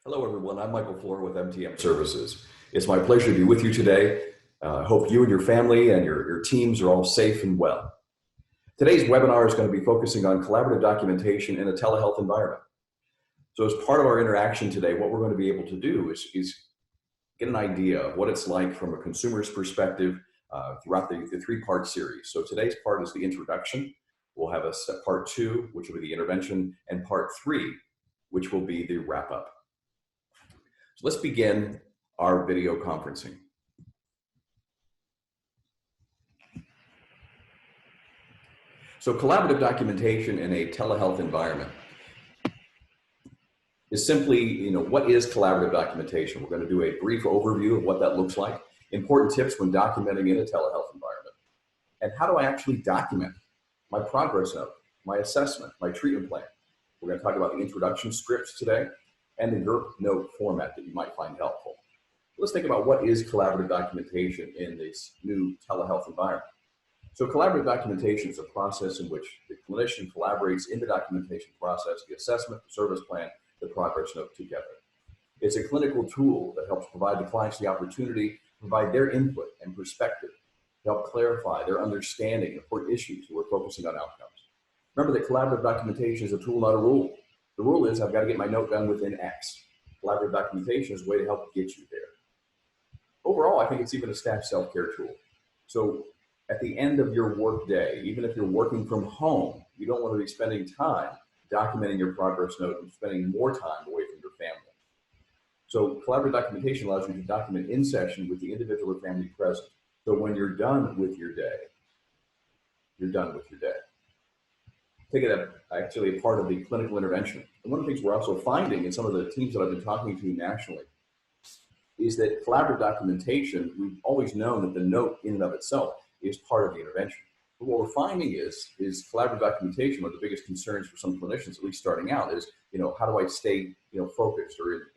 Hello, everyone. I'm Michael Floor with MTM Services. It's my pleasure to be with you today. I hope you and your family and your teams are all safe and well. Today's webinar is going to be focusing on collaborative documentation in a telehealth environment. So as part of our interaction today, what we're going to be able to do is get an idea of what it's like from a consumer's perspective throughout the three-part series. So today's part is the introduction. We'll have part 2, which will be the intervention, and part 3, which will be the wrap-up. So let's begin our video conferencing. So collaborative documentation in a telehealth environment is simply, what is collaborative documentation? We're going to do a brief overview of what that looks like, important tips when documenting in a telehealth environment, and how do I actually document my progress note, my assessment, my treatment plan. We're going to talk about the introduction scripts today and the GURP note format that you might find helpful. Let's think about what is collaborative documentation in this new telehealth environment. So collaborative documentation is a process in which the clinician collaborates in the documentation process, the assessment, the service plan, the progress note together. It's a clinical tool that helps provide the clients the opportunity to provide their input and perspective to help clarify their understanding of important issues that we're focusing on outcomes. Remember that collaborative documentation is a tool, not a rule. The rule is I've got to get my note done within X. Collaborative documentation is a way to help get you there. Overall, I think it's even a staff self-care tool. So at the end of your work day, even if you're working from home, you don't want to be spending time documenting your progress note and spending more time away from your family. So collaborative documentation allows you to document in session with the individual or family present. So when you're done with your day, you're done with your day. Take it actually a part of the clinical intervention. And one of the things we're also finding in some of the teams that I've been talking to nationally is that collaborative documentation, we've always known that the note in and of itself is part of the intervention. But what we're finding is collaborative documentation, one of the biggest concerns for some clinicians, at least starting out, is, how do I stay, focused or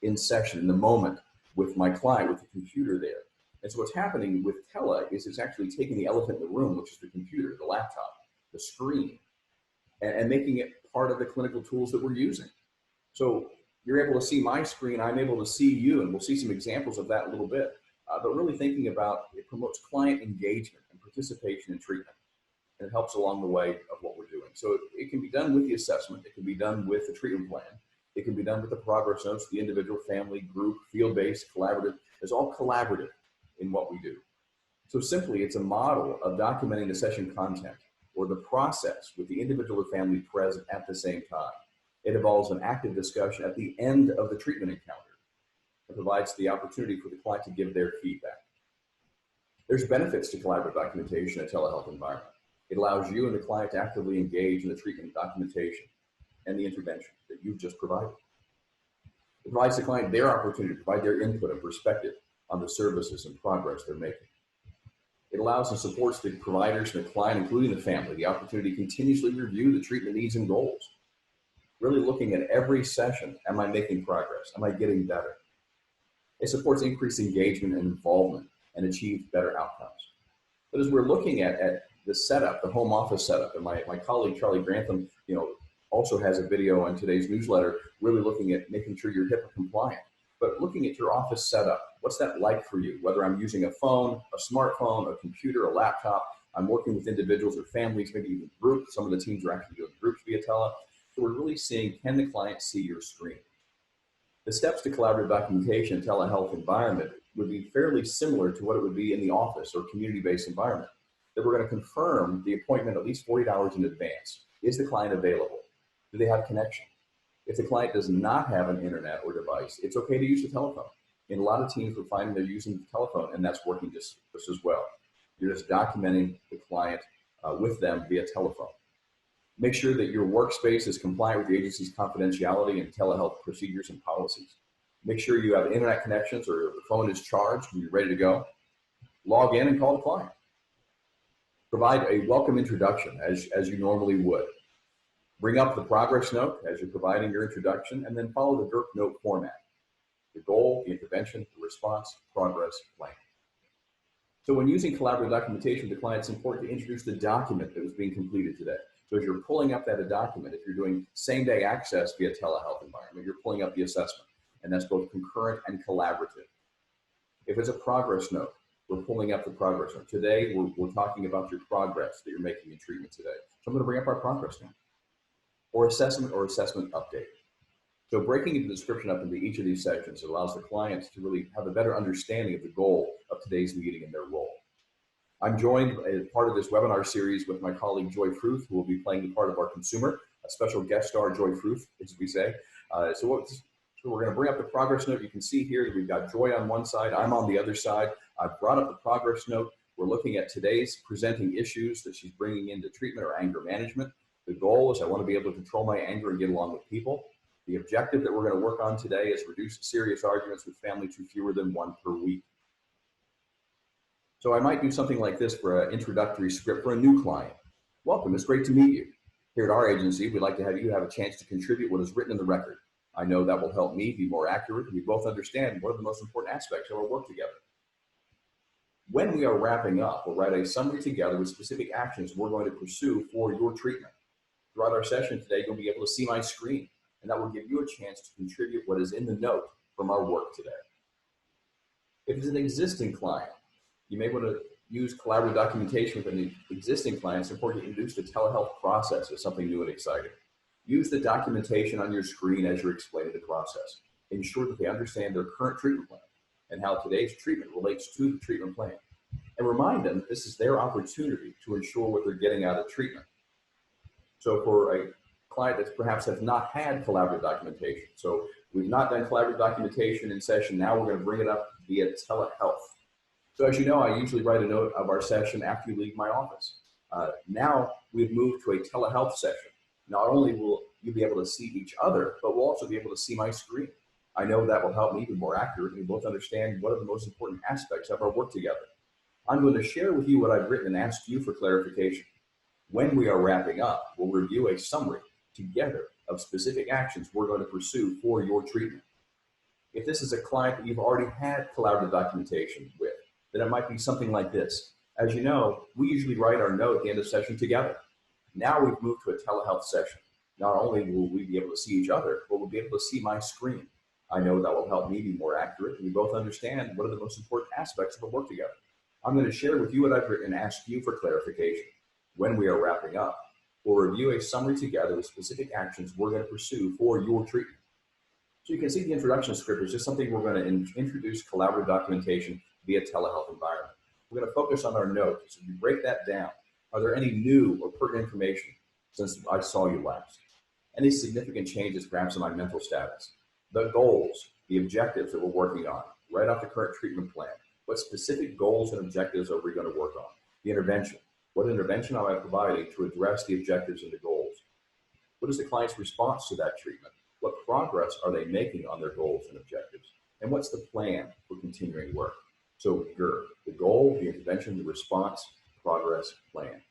in session, in the moment with my client, with the computer there. And so what's happening with tele is it's actually taking the elephant in the room, which is the computer, the laptop, the screen, and making it part of the clinical tools that we're using. So you're able to see my screen, I'm able to see you, and we'll see some examples of that in a little bit. But really thinking about it promotes client engagement and participation in treatment, and it helps along the way of what we're doing. So it can be done with the assessment, it can be done with the treatment plan, it can be done with the progress notes, the individual, family, group, field-based, collaborative. It's all collaborative in what we do. So simply, it's a model of documenting the session content or the process with the individual or family present at the same time. It involves an active discussion at the end of the treatment encounter. It provides the opportunity for the client to give their feedback. There's benefits to collaborative documentation in a telehealth environment. It allows you and the client to actively engage in the treatment documentation and the intervention that you've just provided. It provides the client their opportunity to provide their input and perspective on the services and progress they're making. It allows and supports the providers and the client, including the family, the opportunity to continuously review the treatment needs and goals. Really looking at every session, am I making progress? Am I getting better? It supports increased engagement and involvement and achieves better outcomes. But as we're looking at the setup, the home office setup, and my colleague Charlie Grantham, also has a video on today's newsletter, really looking at making sure you're HIPAA compliant. But looking at your office setup, what's that like for you? Whether I'm using a phone, a smartphone, a computer, a laptop, I'm working with individuals or families, maybe even groups. Some of the teams are actually doing groups via tele. So we're really seeing, can the client see your screen? The steps to collaborative documentation in a telehealth environment would be fairly similar to what it would be in the office or community-based environment. That we're going to confirm the appointment at least 48 hours in advance. Is the client available? Do they have connection? If the client does not have an internet or device, it's okay to use the telephone. In a lot of teams, we're finding they're using the telephone, and that's working just as well. You're just documenting the client with them via telephone. Make sure that your workspace is compliant with the agency's confidentiality and telehealth procedures and policies. Make sure you have internet connections or the phone is charged and you're ready to go. Log in and call the client. Provide a welcome introduction as you normally would. Bring up the progress note as you're providing your introduction, and then follow the GURP note format. The goal, the intervention, the response, progress, plan. So when using collaborative documentation with the client, it's important to introduce the document that was being completed today. So as you're pulling up that document, if you're doing same-day access via telehealth environment, you're pulling up the assessment, and that's both concurrent and collaborative. If it's a progress note, we're pulling up the progress note. Today, we're talking about your progress that you're making in treatment today. So I'm going to bring up our progress note, or assessment update. So breaking the description up into each of these sections allows the clients to really have a better understanding of the goal of today's meeting and their role. I'm joined as part of this webinar series with my colleague Joy Fruth, who will be playing the part of our consumer, a special guest star, Joy Fruth, as we say. So we're going to bring up the progress note. You can see here that we've got Joy on one side, I'm on the other side. I've brought up the progress note. We're looking at today's presenting issues that she's bringing into treatment or anger management. The goal is I want to be able to control my anger and get along with people. The objective that we're going to work on today is reduce serious arguments with family to fewer than one per week. So I might do something like this for an introductory script for a new client. Welcome, it's great to meet you. Here at our agency, we'd like to have you have a chance to contribute what is written in the record. I know that will help me be more accurate, and we both understand what are the most important aspects of our work together. When we are wrapping up, we'll write a summary together with specific actions we're going to pursue for your treatment. Throughout our session today, you'll be able to see my screen, and that will give you a chance to contribute what is in the note from our work today. If it's an existing client, you may want to use collaborative documentation with an existing client. It's important to introduce the telehealth process as something new and exciting. Use the documentation on your screen as you're explaining the process. Ensure that they understand their current treatment plan and how today's treatment relates to the treatment plan. And remind them that this is their opportunity to ensure what they're getting out of treatment. So for a client that perhaps has not had collaborative documentation, so we've not done collaborative documentation in session, now we're going to bring it up via telehealth. So as you know, I usually write a note of our session after you leave my office. Now we've moved to a telehealth session. Not only will you be able to see each other, but we'll also be able to see my screen. I know that will help me be more accurate and we both understand what are the most important aspects of our work together. I'm going to share with you what I've written and ask you for clarification. When we are wrapping up, we'll review a summary together of specific actions we're going to pursue for your treatment. If this is a client that you've already had collaborative documentation with, then it might be something like this. As you know, we usually write our note at the end of session together. Now we've moved to a telehealth session. Not only will we be able to see each other, but we'll be able to see my screen. I know that will help me be more accurate, and we both understand what are the most important aspects of our work together. I'm going to share with you what I've written and ask you for clarification. When we are wrapping up, we'll review a summary together with specific actions we're going to pursue for your treatment. So you can see the introduction script is just something we're going to introduce collaborative documentation via telehealth environment. We're going to focus on our notes. So we break that down. Are there any new or pertinent information since I saw you last? Any significant changes perhaps in my mental status? The goals, the objectives that we're working on, right off the current treatment plan. What specific goals and objectives are we going to work on? The intervention. What intervention am I providing to address the objectives and the goals? What is the client's response to that treatment? What progress are they making on their goals and objectives? And what's the plan for continuing work? So GERP, the goal, the intervention, the response, progress, plan.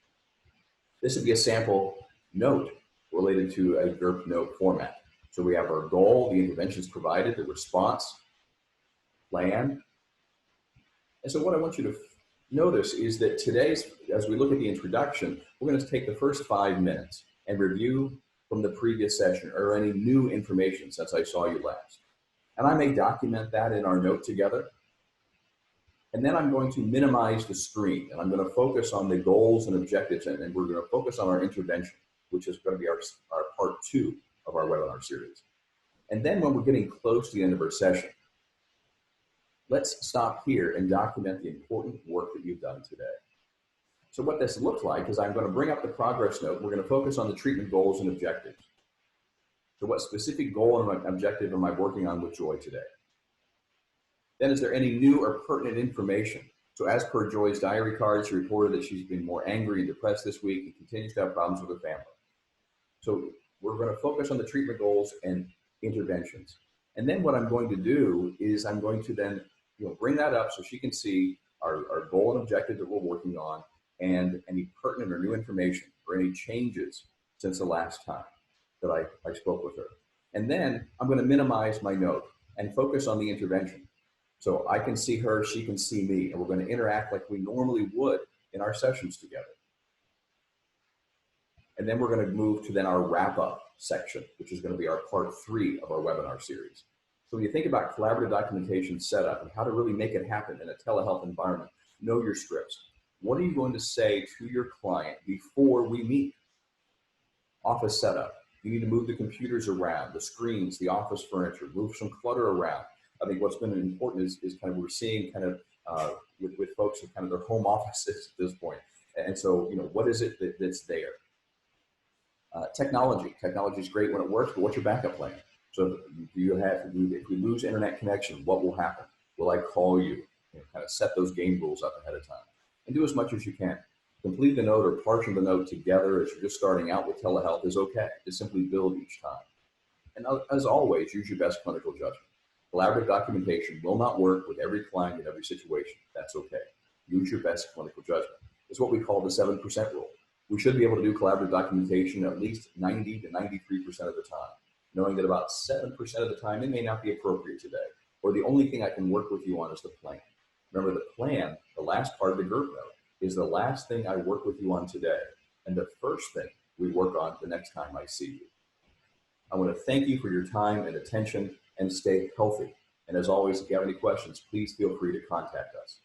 This would be a sample note related to a GERP note format. So we have our goal, the interventions provided, the response, plan. And so what I want you to notice is that today's, as we look at the introduction, we're going to take the first 5 minutes and review from the previous session or any new information since I saw you last. And I may document that in our note together. And then I'm going to minimize the screen and I'm going to focus on the goals and objectives and we're going to focus on our intervention, which is going to be our part 2 of our webinar series. And then when we're getting close to the end of our session, let's stop here and document the important work that you've done today. So what this looks like is I'm going to bring up the progress note. We're going to focus on the treatment goals and objectives. So what specific goal and objective am I working on with Joy today? Then is there any new or pertinent information? So as per Joy's diary card, she reported that she's been more angry and depressed this week and continues to have problems with her family. So we're going to focus on the treatment goals and interventions. And then what I'm going to do is I'm going to then bring that up so she can see our goal and objective that we're working on and any pertinent or new information or any changes since the last time that I spoke with her. And then I'm going to minimize my note and focus on the intervention. So I can see her, she can see me, and we're going to interact like we normally would in our sessions together. And then we're going to move to then our wrap up section, which is going to be our part 3 of our webinar series. So when you think about collaborative documentation setup and how to really make it happen in a telehealth environment, know your scripts. What are you going to say to your client before we meet? Office setup. You need to move the computers around, the screens, the office furniture, move some clutter around. I think what's been important is kind of we're seeing kind of with folks in kind of their home offices at this point. And so, what is it that's there? Technology. Technology is great when it works, but what's your backup plan? So if we lose internet connection, what will happen? Will I call you? Kind of set those game rules up ahead of time and do as much as you can. Complete the note or portion the note together as you're just starting out with telehealth is okay. Just simply build each time. And as always, use your best clinical judgment. Collaborative documentation will not work with every client in every situation. That's okay. Use your best clinical judgment. It's what we call the 7% rule. We should be able to do collaborative documentation at least 90 to 93% of the time, knowing that about 7% of the time it may not be appropriate today, or the only thing I can work with you on is the plan. Remember, the plan, the last part of the group note, is the last thing I work with you on today, and the first thing we work on the next time I see you. I want to thank you for your time and attention, and stay healthy. And as always, if you have any questions, please feel free to contact us.